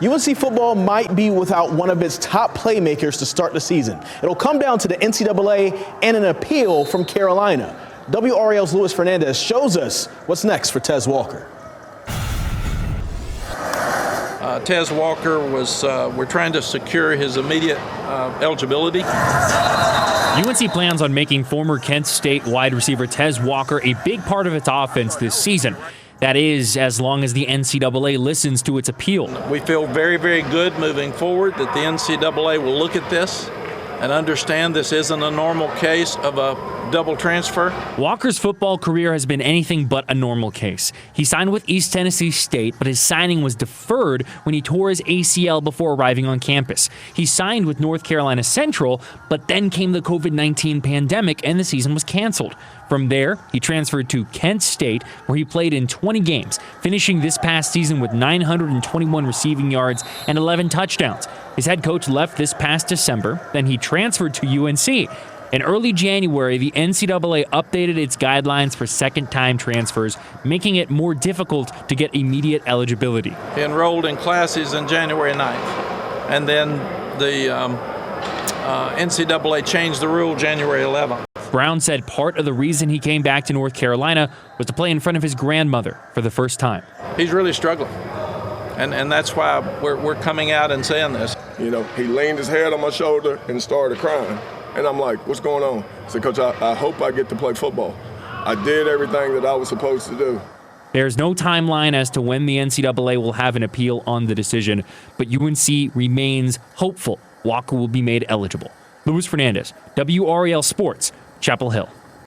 UNC football might be without one of its top playmakers to start the season. It'll come down to the NCAA and an appeal from Carolina. WRAL's Luis Fernandez shows us what's next for Tez Walker. Tez Walker we're trying to secure his immediate eligibility. UNC plans on making former Kent State wide receiver Tez Walker a big part of its offense this season. That is, as long as the NCAA listens to its appeal. We feel very, very good moving forward that the NCAA will look at this and understand this isn't a normal case of a double transfer. Walker's football career has been anything but a normal case. He signed with East Tennessee State, but his signing was deferred when he tore his ACL before arriving on campus. He signed with North Carolina Central, but then came the COVID-19 pandemic and the season was canceled. From there, he transferred to Kent State, where he played in 20 games, finishing this past season with 921 receiving yards and 11 touchdowns. His head coach left this past December, then he transferred to UNC. In early January, the NCAA updated its guidelines for second-time transfers, making it more difficult to get immediate eligibility. He enrolled in classes on January 9th, and then the NCAA changed the rule January 11th. Brown said part of the reason he came back to North Carolina was to play in front of his grandmother for the first time. He's really struggling, and that's why we're coming out and saying this. You know, he leaned his head on my shoulder and started crying. And I'm like, what's going on? I said, Coach, I hope I get to play football. I did everything that I was supposed to do. There's no timeline as to when the NCAA will have an appeal on the decision, but UNC remains hopeful Walker will be made eligible. Luis Fernandez, WRAL Sports, Chapel Hill.